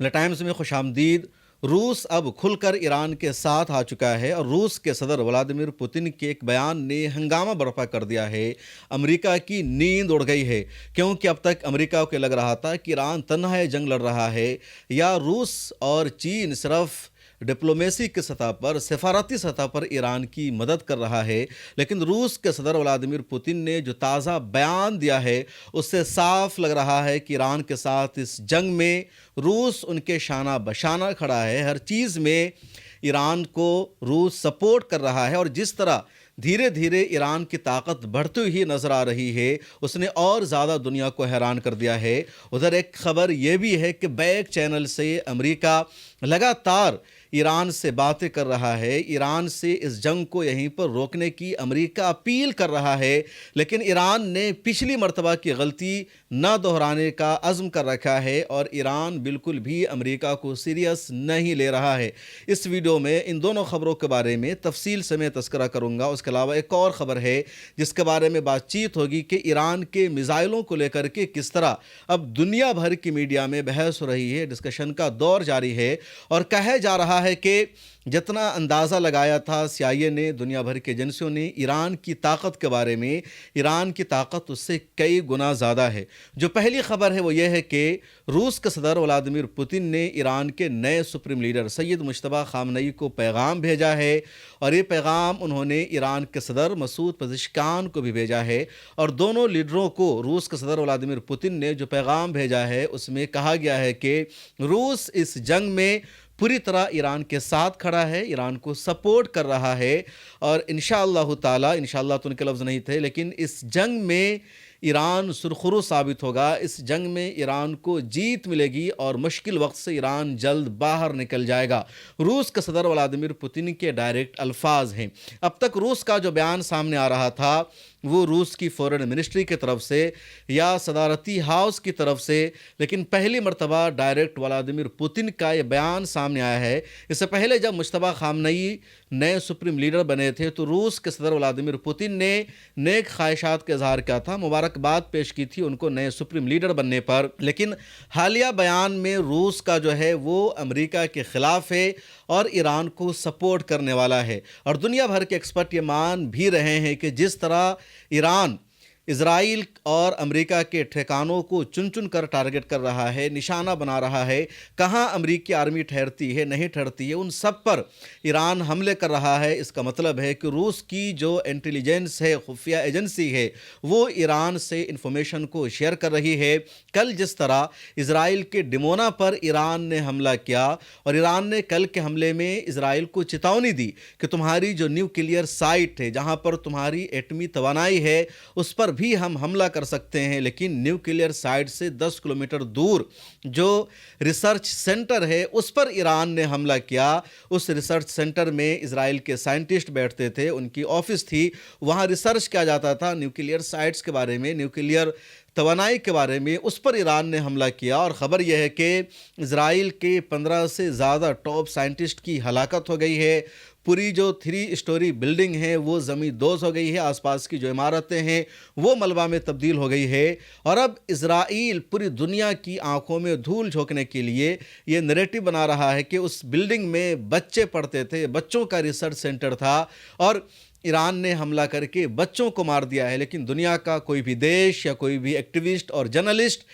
Times میں خوش آمدید۔ روس اب کھل کر ایران کے ساتھ آ چکا ہے اور روس کے صدر ولادیمیر پوتن کے ایک بیان نے ہنگامہ برپا کر دیا ہے۔ امریکہ کی نیند اڑ گئی ہے، کیونکہ اب تک امریکہ کو لگ رہا تھا کہ ایران تنہا جنگ لڑ رہا ہے یا روس اور چین صرف ڈپلومیسی کی سطح پر، سفارتی سطح پر ایران کی مدد کر رہا ہے، لیکن روس کے صدر ولادیمیر پوتن نے جو تازہ بیان دیا ہے اس سے صاف لگ رہا ہے کہ ایران کے ساتھ اس جنگ میں روس ان کے شانہ بشانہ کھڑا ہے۔ ہر چیز میں ایران کو روس سپورٹ کر رہا ہے، اور جس طرح دھیرے دھیرے ایران کی طاقت بڑھتی ہوئی نظر آ رہی ہے اس نے اور زیادہ دنیا کو حیران کر دیا ہے۔ ادھر ایک خبر یہ بھی ہے کہ بیک چینل سے امریکہ لگاتار ایران سے باتیں کر رہا ہے، ایران سے اس جنگ کو یہیں پر روکنے کی امریکہ اپیل کر رہا ہے، لیکن ایران نے پچھلی مرتبہ کی غلطی نہ دہرانے کا عزم کر رکھا ہے اور ایران بالکل بھی امریکہ کو سیریس نہیں لے رہا ہے۔ اس ویڈیو میں ان دونوں خبروں کے بارے میں تفصیل سے میں تذکرہ کروں گا۔ اس کے علاوہ ایک اور خبر ہے جس کے بارے میں بات چیت ہوگی کہ ایران کے میزائلوں کو لے کر کے کس طرح اب دنیا بھر کی میڈیا میں بحث ہو رہی ہے، ڈسکشن کا دور جاری ہے، اور کہا جا رہا ہے کہ جتنا اندازہ لگایا تھا CIA نے، دنیا بھر کے ایجنسیوں نے ایران کی طاقت کے بارے میں، ایران کی طاقت اس سے کئی گنا زیادہ ہے۔ جو پہلی خبر ہے وہ یہ ہے کہ روس کے صدر ولادیمیر پوتن نے ایران کے نئے سپریم لیڈر سید مجتبیٰ خامنئی کو پیغام بھیجا ہے، اور یہ پیغام انہوں نے ایران کے صدر مسعود پزشکیان کو بھی بھیجا ہے، اور دونوں لیڈروں کو روس کے صدر ولادیمیر پوتن نے جو پیغام بھیجا ہے اس میں کہا گیا ہے کہ روس اس جنگ میں پوری طرح ایران کے ساتھ کھڑا ہے، ایران کو سپورٹ کر رہا ہے، اور انشاءاللہ تعالی، انشاءاللہ تو ان کے لفظ نہیں تھے، لیکن اس جنگ میں ایران سرخرو ثابت ہوگا، اس جنگ میں ایران کو جیت ملے گی اور مشکل وقت سے ایران جلد باہر نکل جائے گا۔ روس کے صدر ولادیمیر پوتن کے ڈائریکٹ الفاظ ہیں۔ اب تک روس کا جو بیان سامنے آ رہا تھا وہ روس کی فورن منسٹری کی طرف سے یا صدارتی ہاؤس کی طرف سے، لیکن پہلی مرتبہ ڈائریکٹ ولادیمیر پوتن کا یہ بیان سامنے آیا ہے۔ اس سے پہلے جب مجتبیٰ خامنئی نئے سپریم لیڈر بنے تھے تو روس کے صدر ولادیمیر پوتن نے نیک خواہشات کا اظہار کیا تھا، مبارکباد پیش کی تھی ان کو نئے سپریم لیڈر بننے پر، لیکن حالیہ بیان میں روس کا جو ہے وہ امریکہ کے خلاف ہے اور ایران کو سپورٹ کرنے والا ہے، اور دنیا بھر کے ایکسپرٹ یہ مان بھی رہے ہیں کہ جس طرح ایران اسرائیل اور امریکہ کے ٹھکانوں کو چن چن کر ٹارگٹ کر رہا ہے، نشانہ بنا رہا ہے، کہاں امریکی آرمی ٹھہرتی ہے نہیں ٹھہرتی ہے ان سب پر ایران حملے کر رہا ہے۔ اس کا مطلب ہے کہ روس کی جو انٹیلیجنس ہے، خفیہ ایجنسی ہے، وہ ایران سے انفارمیشن کو شیئر کر رہی ہے۔ کل جس طرح اسرائیل کے ڈمونا پر ایران نے حملہ کیا، اور ایران نے کل کے حملے میں اسرائیل کو چتاونی دی کہ تمہاری جو نیوکلیئر سائٹ ہے، جہاں پر تمہاری ایٹمی توانائی ہے، اس پر بھی ہم حملہ کر سکتے ہیں، لیکن نیوکلیئر سائٹ سے 10 کلومیٹر دور جو ریسرچ سینٹر ہے اس پر ایران نے حملہ کیا۔ اس ریسرچ سینٹر میں اسرائیل کے سائنٹسٹ بیٹھتے تھے، ان کی آفس تھی، وہاں ریسرچ کیا جاتا تھا نیوکلیئر سائٹس کے بارے میں، نیوکلیئر توانائی کے بارے میں، اس پر ایران نے حملہ کیا، اور خبر یہ ہے کہ اسرائیل کے 15 سے زیادہ ٹاپ سائنٹسٹ کی ہلاکت ہو گئی ہے۔ پوری جو 3 اسٹوری بلڈنگ ہے وہ زمین دوز ہو گئی ہے، آس پاس کی جو عمارتیں ہیں وہ ملبہ میں تبدیل ہو گئی ہے، اور اب اسرائیل پوری دنیا کی آنکھوں میں دھول جھونکنے کے لیے یہ نریٹو بنا رہا ہے کہ اس بلڈنگ میں بچے پڑھتے تھے، بچوں کا ریسرچ سینٹر تھا، اور ایران نے حملہ کر کے بچوں کو مار دیا ہے، لیکن دنیا کا کوئی بھی دیش یا کوئی بھی ایکٹیوسٹ اور جرنلسٹ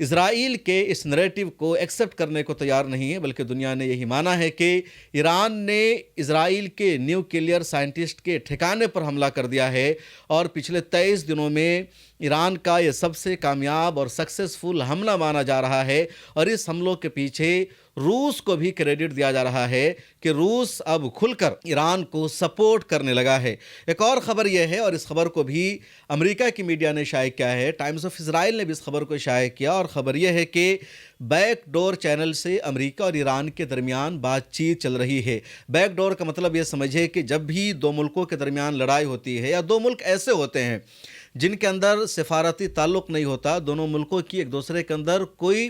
اسرائیل کے اس نریٹو کو ایکسپٹ کرنے کو تیار نہیں ہے، بلکہ دنیا نے یہی مانا ہے کہ ایران نے اسرائیل کے نیوکلیئر سائنٹسٹ کے ٹھکانے پر حملہ کر دیا ہے، اور پچھلے 23 دنوں میں ایران کا یہ سب سے کامیاب اور سکسیسفل حملہ مانا جا رہا ہے، اور اس حملوں کے پیچھے روس کو بھی کریڈٹ دیا جا رہا ہے کہ روس اب کھل کر ایران کو سپورٹ کرنے لگا ہے۔ ایک اور خبر یہ ہے، اور اس خبر کو بھی امریکہ کی میڈیا نے شائع کیا ہے، ٹائمز آف اسرائیل نے بھی اس خبر کو شائع کیا، اور خبر یہ ہے کہ بیک ڈور چینل سے امریکہ اور ایران کے درمیان بات چیت چل رہی ہے۔ بیک ڈور کا مطلب یہ سمجھے کہ جب بھی دو ملکوں کے درمیان لڑائی ہوتی ہے، یا دو ملک ایسے ہوتے ہیں جن کے اندر سفارتی تعلق نہیں ہوتا، دونوں ملکوں کی ایک دوسرے کے اندر کوئی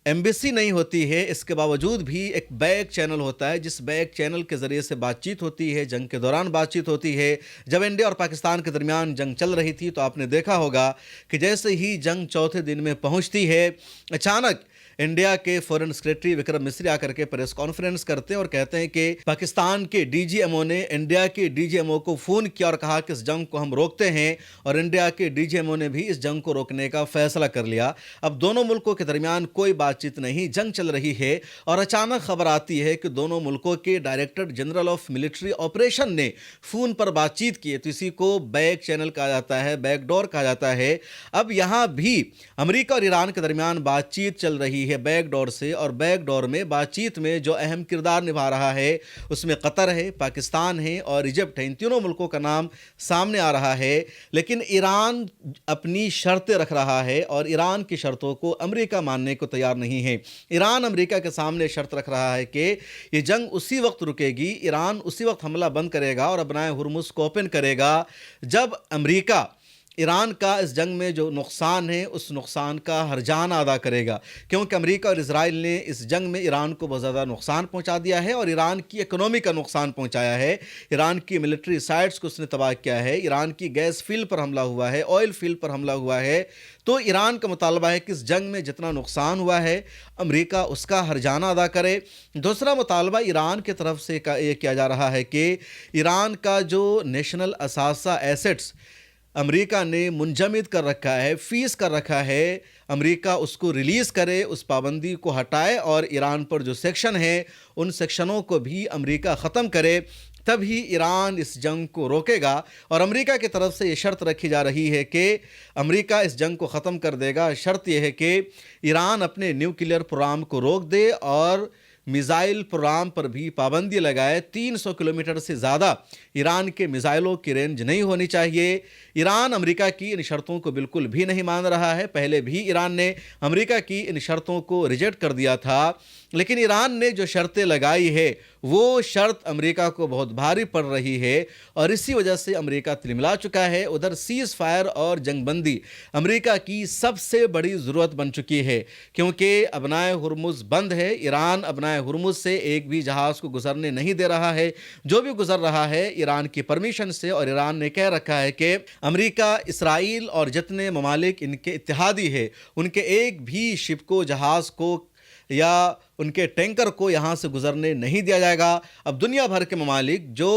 ایمبیسی نہیں ہوتی ہے، اس کے باوجود بھی ایک بیک چینل ہوتا ہے، جس بیک چینل کے ذریعے سے بات چیت ہوتی ہے، جنگ کے دوران بات چیت ہوتی ہے۔ جب انڈیا اور پاکستان کے درمیان جنگ چل رہی تھی تو آپ نے دیکھا ہوگا کہ جیسے ہی جنگ چوتھے دن میں پہنچتی ہے، اچانک इंडिया के फॉरेन सेक्रेटरी विक्रम मिस्री आकर के प्रेस कॉन्फ्रेंस करते हैं और कहते हैं कि पाकिस्तान के डीजीएमओ ने इंडिया के डीजीएमओ को फ़ोन किया और कहा कि इस जंग को हम रोकते हैं, और इंडिया के डीजीएमओ ने भी इस जंग को रोकने का फैसला कर लिया। अब दोनों मुल्कों के दरमियान कोई बातचीत नहीं, जंग चल रही है, और अचानक खबर आती है कि दोनों मुल्कों के director general of military operation ने फ़ोन पर बातचीत की है। तो इसी को बैक चैनल कहा जाता है, बैकडोर कहा जाता है। अब यहाँ भी अमेरिका और ईरान के दरमियान बातचीत चल रही है बैकडोर से, और बैकडोर में बातचीत में जो अहम किरदार निभा रहा है उसमें कतर है, पाकिस्तान है और इजिप्ट है। इन तीनों मुल्कों का नाम सामने आ रहा है, लेकिन ईरान अपनी शर्तें रख रहा है और ईरान की शर्तों को अमेरिका मानने को तैयार नहीं है। ईरान अमेरिका के सामने शर्त रख रहा है कि ये जंग उसी वक्त रुकेगी, ईरान उसी वक्त हमला बंद करेगा और अपना हुर्मुज़ को ओपन करेगा जब अमेरिका ईरान का इस जंग में जो नुकसान है उस नुकसान का हर्जाना अदा करेगा। क्योंकि अमेरिका और इजराइल ने इस जंग में ईरान को बहुत ज़्यादा नुकसान पहुंचा दिया है और ईरान की इकोनॉमी का नुकसान पहुंचाया है। ईरान की मिलिट्री साइट्स को उसने तबाह किया है, ईरान की गैस फील्ड पर हमला हुआ है, ऑयल फील्ड पर हमला हुआ है। तो ईरान का मुतालबा है कि इस जंग में जितना नुकसान हुआ है अमेरिका उसका हर्जाना अदा करे। दूसरा मुतालबा ईरान की तरफ से ये किया जा रहा है कि ईरान का जो नेशनल असासा एसेट्स अमेरिका ने मुंजमद कर रखा है, फीस कर रखा है, अमेरिका उसको रिलीज़ करे, उस पाबंदी को हटाए और ईरान पर जो सेक्शन है उन सेक्शनों को भी अमेरिका ख़त्म करे, तभी ईरान इस जंग को रोकेगा। और अमेरिका की तरफ से ये शर्त रखी जा रही है कि अमेरिका इस जंग को ख़त्म कर देगा। शर्त यह है कि ईरान अपने न्यूक्लियर प्रोग्राम को रोक दे और मिज़ाइल प्रोग्राम पर भी पाबंदी लगाए। 300 किलोमीटर से ज़्यादा ईरान के मिज़ाइलों की रेंज नहीं होनी चाहिए। ईरान अमेरिका की इन शर्तों को बिल्कुल भी नहीं मान रहा है। पहले भी ईरान ने अमेरिका की इन शर्तों को रिजेक्ट कर दिया था, लेकिन ईरान ने जो शर्तें लगाई है वो शर्त अमेरिका को बहुत भारी पड़ रही है और इसी वजह से अमेरिका तिलमिला चुका है। उधर सीज़ फायर और जंगबंदी अमेरिका की सबसे बड़ी ज़रूरत बन चुकी है, क्योंकि अपनाए हुर्मुज़ बंद है। ईरान अपनाए हुर्मुज़ से एक भी जहाज़ को गुजरने नहीं दे रहा है, जो भी गुजर रहा है ईरान की परमिशन से। और ईरान ने कह रखा है कि अमेरिका, इसराइल और जितने ममालिक इनके इत्तेहादी है उनके एक भी शिप को, जहाज़ को या उनके टैंकर को यहाँ से गुजरने नहीं दिया जाएगा। अब दुनिया भर के ममालिक जो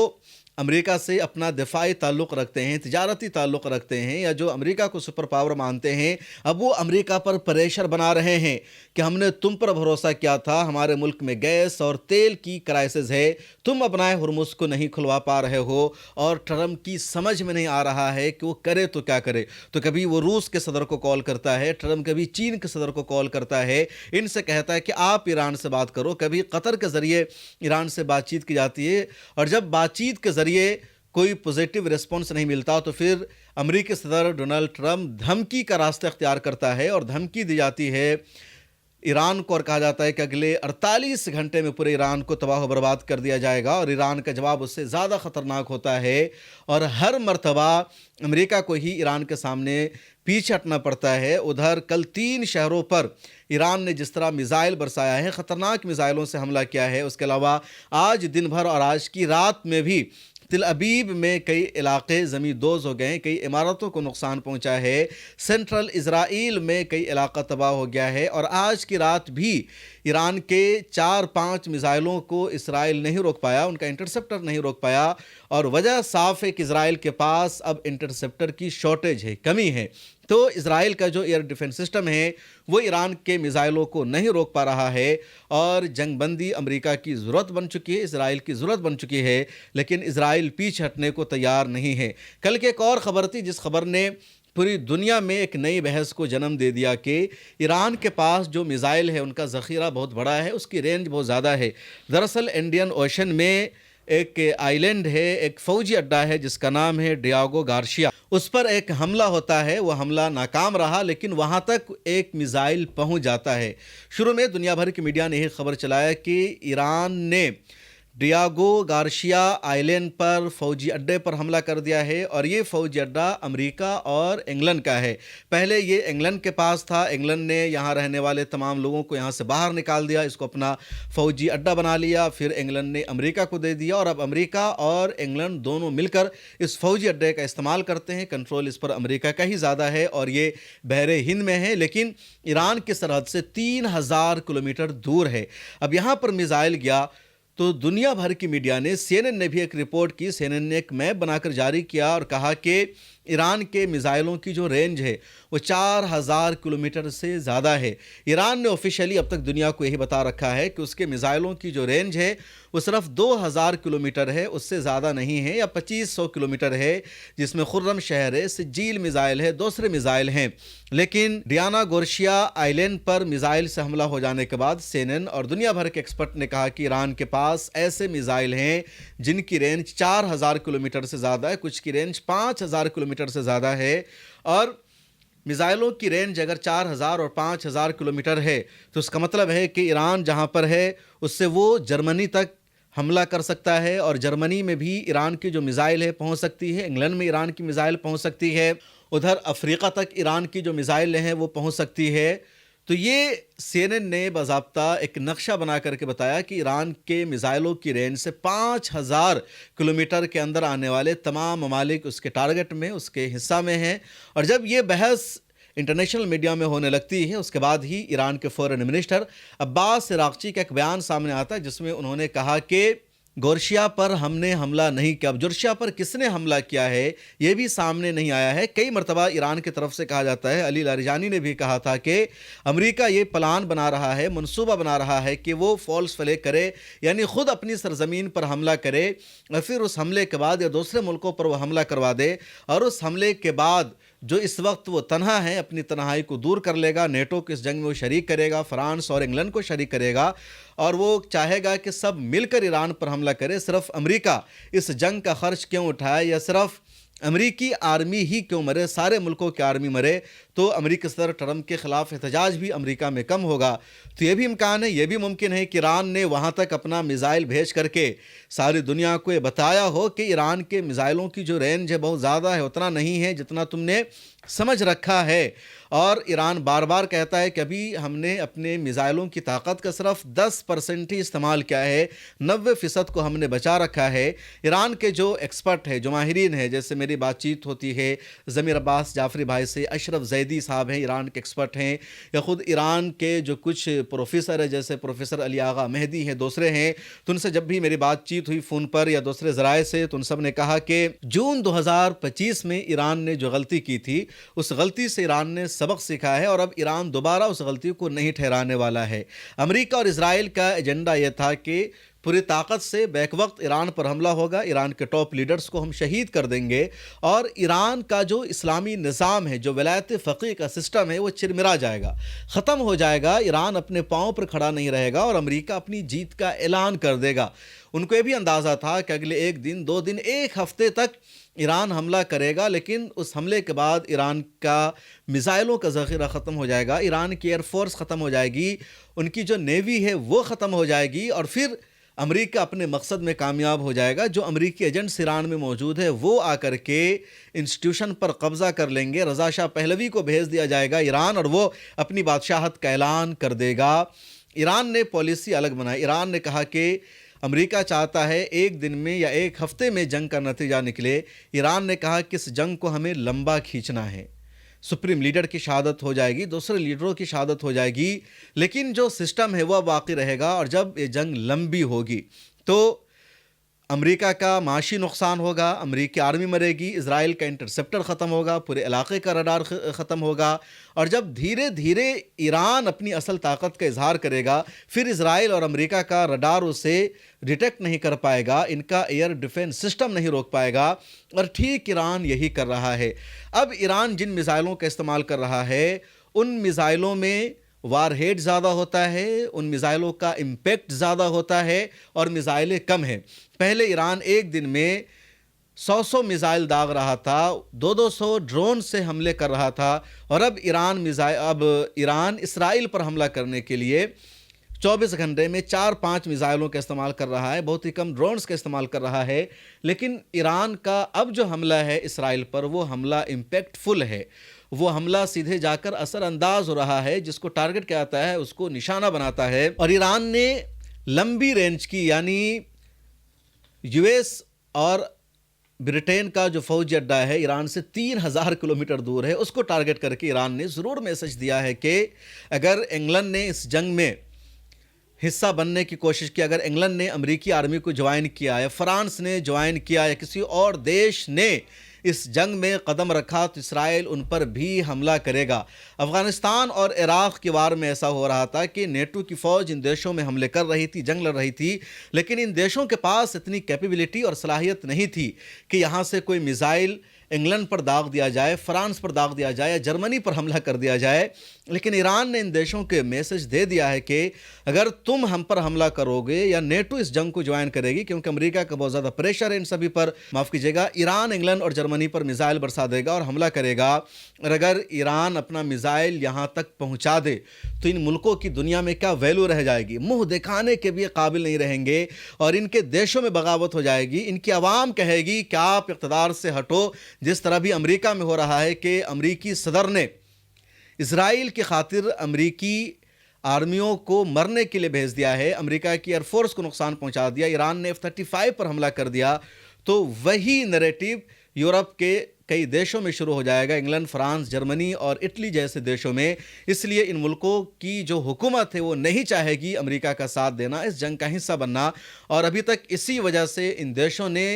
अमेरिका से अपना दिफाई ताल्लुक़ रखते हैं, तिजारती ताल्लुक़ रखते हैं, या जो अमेरिका को सुपर पावर मानते हैं, अब वो अमेरिका पर प्रेशर बना रहे हैं कि हमने तुम पर भरोसा किया था, हमारे मुल्क में गैस और तेल की क्राइसिस है, तुम अपना हुर्मुज़ को नहीं खुलवा पा रहे हो। और ट्रम्प की समझ में नहीं आ रहा है कि वो करे तो क्या करे। तो कभी वो रूस के सदर को कॉल करता है ट्रम्प, कभी चीन के सदर को कॉल करता है, इनसे कहता है कि आप ईरान से बात करो। कभी कतर के ज़रिए ईरान से बातचीत की जाती है, और जब बातचीत के ये कोई पॉजिटिव रिस्पॉन्स नहीं मिलता तो फिर अमेरिकी सदर डोनाल्ड ट्रंप धमकी का रास्ता इख्तियार करता है और धमकी दी जाती है ईरान को, और कहा जाता है कि अगले 48 घंटे में पूरे ईरान को तबाह व बर्बाद कर दिया जाएगा। और ईरान का जवाब उससे ज़्यादा ख़तरनाक होता है और हर मर्तबा अमेरिका को ही ईरान के सामने पीछे हटना पड़ता है। उधर कल 3 शहरों पर ईरान ने जिस तरह मिज़ाइल बरसाया है, ख़तरनाक मिज़ाइलों से हमला किया है, उसके अलावा आज दिन भर और आज की रात में भी तिल अबीब में कई इलाके ज़मींदोज़ हो गए हैं, कई इमारतों को नुकसान पहुंचा है। सेंट्रल इज़राइल में कई इलाका तबाह हो गया है। और आज की रात भी ईरान के 4-5 मिज़ाइलों को इसराइल नहीं रोक पाया, उनका इंटरसेप्टर नहीं रोक पाया। और वजह साफ है कि इसराइल के पास अब इंटरसेप्टर की शॉर्टेज है, कमी है। तो इसराइल का जो एयर डिफेंस सिस्टम है वो ईरान के मिज़ाइलों को नहीं रोक पा रहा है। और जंगबंदी अमेरिका की ज़रूरत बन चुकी है, इसराइल की ज़रूरत बन चुकी है, लेकिन इसराइल पीछे हटने को तैयार नहीं है। कल की एक और ख़बर थी जिस खबर ने पूरी दुनिया में एक नई बहस को जन्म दे दिया कि ईरान के पास जो मिज़ाइल है उनका ज़ख़ीरा बहुत बड़ा है, उसकी रेंज बहुत ज़्यादा है। दरअसल इंडियन ओशन में एक आइलैंड है, एक फ़ौजी अड्डा है जिसका नाम है डियागो गार्शिया। उस पर एक हमला होता है, वो हमला नाकाम रहा, लेकिन वहाँ तक एक मिज़ाइल पहुँच जाता है। शुरू में दुनिया भर की मीडिया ने यही खबर चलाया कि ईरान ने डियागो गार्शिया आइलैंड पर फौजी अड्डे पर हमला कर दिया है और ये फौजी अड्डा अमेरिका और इंग्लैंड का है। पहले ये इंग्लैंड के पास था, इंग्लैंड ने यहाँ रहने वाले तमाम लोगों को यहाँ से बाहर निकाल दिया, इसको अपना फौजी अड्डा बना लिया। फिर इंग्लैंड ने अमेरिका को दे दिया और अब अमेरिका और इंग्लैंड दोनों मिलकर इस फौजी अड्डे का इस्तेमाल करते हैं। कंट्रोल इस पर अमेरिका का ही ज़्यादा है और ये बहरे हिंद में है, लेकिन ईरान की सरहद से 3000 किलोमीटर दूर है। अब यहाँ पर मिसाइल गया तो दुनिया भर की मीडिया ने, CNN ने भी एक रिपोर्ट की, CNN ने एक मैप बनाकर जारी किया और कहा कि ईरान के मिसाइलों की जो रेंज है वो 4000 किलोमीटर से ज़्यादा है। ईरान ने ऑफिशियली अब तक दुनिया को यही बता रखा है कि उसके मिसाइलों की जो रेंज है वो सिर्फ 2000 किलोमीटर है, उससे ज़्यादा नहीं है, या 2500 किलोमीटर है, जिसमें खुर्रम शहर है, सिज्जील मिसाइल है, दूसरे मिसाइल हैं। लेकिन डियाना गोर्शिया आइलैंड पर मिसाइल से हमला हो जाने के बाद CNN और दुनिया भर के एक्सपर्ट ने कहा कि ईरान के पास ऐसे मिसाइल हैं जिनकी रेंज 4000 किलोमीटर से ज़्यादा है, कुछ की रेंज 5000 किलोमीटर से ज़्यादा है। और मिसाइलों की रेंज अगर 4000 और 5000 किलोमीटर है तो उसका मतलब है कि ईरान जहाँ पर है उससे वो जर्मनी तक हमला कर सकता है, और जर्मनी में भी ईरान की जो मिसाइल है पहुँच सकती है, इंग्लैंड में ईरान की मिसाइल पहुँच सकती है, उधर अफ्रीका तक ईरान की जो मिसाइल हैं वो पहुँच सकती है। तो ये CNN ने बाज़ाब्ता एक नक्शा बना करके बताया कि ईरान के मिसाइलों की रेंज से 5000 किलोमीटर के अंदर आने वाले तमाम ममालिक उसके टारगेट में, उसके हिस्सा में हैं। और जब ये बहस इंटरनेशनल मीडिया में होने लगती है उसके बाद ही ईरान के फॉरेन मिनिस्टर अब्बास इराक्ची का एक बयान सामने आता है जिसमें उन्होंने कहा कि गोर्शिया पर हमने हमला नहीं किया। अब गोर्शिया पर किसने हमला किया है ये भी सामने नहीं आया है। कई मरतबा ईरान की तरफ से कहा जाता है, अली लारिजानी ने भी कहा था कि अमेरिका ये प्लान बना रहा है, मनसूबा बना रहा है कि वो फॉल्स फ्लैग करे, यानी ख़ुद अपनी सरजमीन पर हमला करे और फिर उस हमले के बाद या दूसरे मुल्कों पर वो हमला करवा दे, और उस हमले के बाद जो इस वक्त वो तन्हा है अपनी तन्हाई को दूर कर लेगा, नेटो की इस जंग में वो शरीक करेगा, फ्रांस और इंग्लैंड को शरीक करेगा, और वो चाहेगा कि सब मिलकर ईरान पर हमला करे। सिर्फ अमेरिका इस जंग का खर्च क्यों उठाए, या सिर्फ अमेरिकी आर्मी ही क्यों मरे, सारे मुल्कों की आर्मी मरे तो अमेरिकी सदर ट्रंप के ख़िलाफ़ एहतजाज भी अमेरिका में कम होगा। तो ये भी इम्कान है, ये भी मुमकिन है कि ईरान ने वहाँ तक अपना मिसाइल भेज करके सारी दुनिया को ये बताया हो कि ईरान के मिसाइलों की जो रेंज है बहुत ज़्यादा है, उतना नहीं है जितना तुमने समझ रखा है। और ईरान बार बार कहता है कि अभी हमने अपने मिसाइलों की ताकत का सिर्फ 10% ही इस्तेमाल किया है, 90% को हमने बचा रखा है। ईरान के जो एक्सपर्ट है, जो माहिरीन है, जैसे मेरी बातचीत होती है ज़मीर अब्बास जाफरी भाई से, अशरफ जैदी साहब हैं ईरान के एक्सपर्ट हैं, या ख़ुद ईरान के जो कुछ प्रोफेसर है जैसे प्रोफेसर अली आगा मेहदी हैं, दूसरे हैं, तो उनसे जब भी मेरी बातचीत हुई फ़ोन पर या दूसरे ज़राए से, तो उन सब ने कहा कि जून 2025 में ईरान ने जो गलती की थी उस गलती से ईरान ने सबक सीखा है और अब ईरान दोबारा उस गलती को नहीं ठहराने वाला है। अमेरिका और इजराइल का एजेंडा यह था कि पूरी ताकत से बैक वक्त ईरान पर हमला होगा, ईरान के टॉप लीडर्स को हम शहीद कर देंगे और ईरान का जो इस्लामी निज़ाम है, जो वलायत फ़क़ीह का सिस्टम है, वो चिरमिरा जाएगा, ख़त्म हो जाएगा। ईरान अपने पाँव पर खड़ा नहीं रहेगा और अमेरिका अपनी जीत का ऐलान कर देगा। उनको ये भी अंदाज़ा था कि अगले 1 दिन 2 दिन 1 हफ़्ते तक ईरान हमला करेगा, लेकिन उस हमले के बाद ईरान का मिसाइलों का ज़ख़ीरा ख़त्म हो जाएगा, ईरान की एयरफोर्स ख़त्म हो जाएगी, उनकी जो नेवी है वो ख़त्म हो जाएगी और फिर अमेरिका अपने मकसद में कामयाब हो जाएगा। जो अमेरिकी एजेंट्स ईरान में मौजूद है वो आकर के इंस्टीट्यूशन पर कब्ज़ा कर लेंगे, रज़ा शाह पहलवी को भेज दिया जाएगा ईरान और वो अपनी बादशाहत का ऐलान कर देगा। ईरान ने पॉलिसी अलग बनाई। ईरान ने कहा कि अमेरिका चाहता है 1 दिन में या 1 हफ्ते में जंग का नतीजा निकले। ईरान ने कहा कि इस जंग को हमें लंबा खींचना है, सुप्रीम लीडर की शहादत हो जाएगी, दूसरे लीडरों की शहादत हो जाएगी, लेकिन जो सिस्टम है वह बाकी रहेगा। और जब ये जंग लंबी होगी तो अमेरिका का माशी नुकसान होगा, अमेरिकी आर्मी मरेगी, इजराइल का इंटरसेप्टर ख़त्म होगा, पूरे इलाके का रडार ख़त्म होगा। और जब धीरे धीरे ईरान अपनी असल ताकत का इजहार करेगा, फिर इजराइल और अमेरिका का रडार उसे डिटेक्ट नहीं कर पाएगा, इनका एयर डिफेंस सिस्टम नहीं रोक पाएगा। और ठीक ईरान यही कर रहा है। अब ईरान जिन मिसाइलों का इस्तेमाल कर रहा है उन मिसाइलों में वारहेड ज़्यादा होता है, उन मिसाइलों का इम्पैक्ट ज़्यादा होता है और मिसाइलें कम हैं। पहले ईरान 1 दिन में 100 मिसाइल दाग रहा था, 200 ड्रोन से हमले कर रहा था, और अब ईरान इसराइल पर हमला करने के लिए 24 घंटे में 4-5 मिसाइलों का इस्तेमाल कर रहा है, बहुत ही कम ड्रोन्स का इस्तेमाल कर रहा है। लेकिन ईरान का अब जो हमला है इसराइल पर, वो हमला इम्पैक्टफुल है। वो हमला सीधे जाकर असरअंदाज हो रहा है, जिसको टारगेट किया जाता है उसको निशाना बनाता है। और ईरान ने लंबी रेंज की, यानी यूएस और ब्रिटेन का जो फौजी अड्डा है ईरान से 3000 किलोमीटर दूर है, उसको टारगेट करके ईरान ने ज़रूर मैसेज दिया है कि अगर इंग्लैंड ने इस जंग में हिस्सा बनने की कोशिश की, अगर इंग्लैंड ने अमेरिकी आर्मी को ज्वाइन किया या फ्रांस ने ज्वाइन किया या किसी और देश ने इस जंग में कदम रखा, तो इसराइल उन पर भी हमला करेगा। अफगानिस्तान और इराक़ के वार में ऐसा हो रहा था कि नेटो की फ़ौज इन देशों में हमले कर रही थी, जंग लड़ रही थी, लेकिन इन देशों के पास इतनी कैपेबिलिटी और सलाहियत नहीं थी कि यहाँ से कोई मिसाइल इंग्लैंड पर दाग दिया जाए, फ्रांस पर दाग दिया जाए या जर्मनी पर हमला कर दिया जाए। लेकिन ईरान ने इन देशों के मैसेज दे दिया है कि अगर तुम हम पर हमला करोगे या नेटो इस जंग को ज्वाइन करेगी, क्योंकि अमेरिका का बहुत ज़्यादा प्रेशर है इन सभी पर, माफ़ कीजिएगा, ईरान इंग्लैंड और जर्मनी पर मिसाइल बरसा देगा और हमला करेगा। और अगर ईरान अपना मिसाइल यहाँ तक पहुँचा दे तो इन मुल्कों की दुनिया में क्या वैल्यू रह जाएगी, मुँह दिखाने के भी काबिल नहीं रहेंगे और इनके देशों में बगावत हो जाएगी। इनकी आवाम कहेगी कि आप इक़्तिदार से हटो, जिस तरह भी अमेरिका में हो रहा है कि अमेरिकी सदर ने इजराइल की खातिर अमेरिकी आर्मियों को मरने के लिए भेज दिया है, अमेरिका की एयरफोर्स को नुकसान पहुंचा दिया, ईरान ने F-35 पर हमला कर दिया, तो वही नैरेटिव यूरोप के कई देशों में शुरू हो जाएगा, इंग्लैंड, फ्रांस, जर्मनी और इटली जैसे देशों में। इसलिए इन मुल्कों की जो हुकूमत है वो नहीं चाहेगी अमेरिका का साथ देना, इस जंग का हिस्सा बनना, और अभी तक इसी वजह से इन देशों ने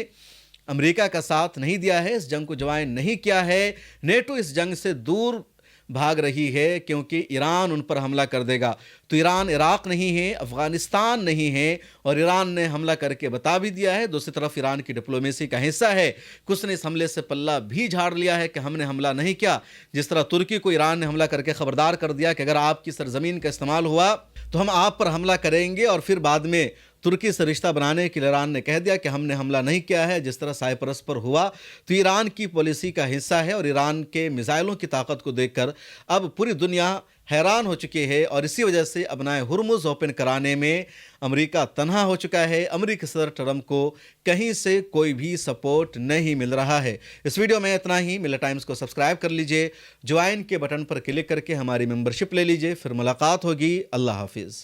अमेरिका का साथ नहीं दिया है, इस जंग को ज्वाइन नहीं किया है। नेटो इस जंग से दूर भाग रही है क्योंकि ईरान उन पर हमला कर देगा। तो ईरान इराक़ नहीं है, अफ़गानिस्तान नहीं है, और ईरान ने हमला करके बता भी दिया है। दूसरी तरफ ईरान की डिप्लोमेसी का हिस्सा है, कुछ ने इस हमले से पल्ला भी झाड़ लिया है कि हमने हमला नहीं किया। जिस तरह तुर्की को ईरान ने हमला करके ख़बरदार कर दिया कि अगर आपकी सरजमीन का इस्तेमाल हुआ तो हम आप पर हमला करेंगे, और फिर बाद में तुर्की से रिश्ता बनाने के लिए ईरान ने कह दिया कि हमने हमला नहीं किया है, जिस तरह साइप्रस पर हुआ। तो ईरान की पॉलिसी का हिस्सा है, और ईरान के मिसाइलों की ताकत को देखकर अब पूरी दुनिया हैरान हो चुकी है, और इसी वजह से अपनाए हुर्मुज़ ओपन कराने में अमेरिका तन्हा हो चुका है। अमेरिकी सदर ट्रंप को कहीं से कोई भी सपोर्ट नहीं मिल रहा है। इस वीडियो में इतना ही। मिलर टाइम्स को सब्सक्राइब कर लीजिए, ज्वाइन के बटन पर क्लिक करके हमारी मेंबरशिप ले लीजिए। फिर मुलाकात होगी। अल्लाह हाफिज़।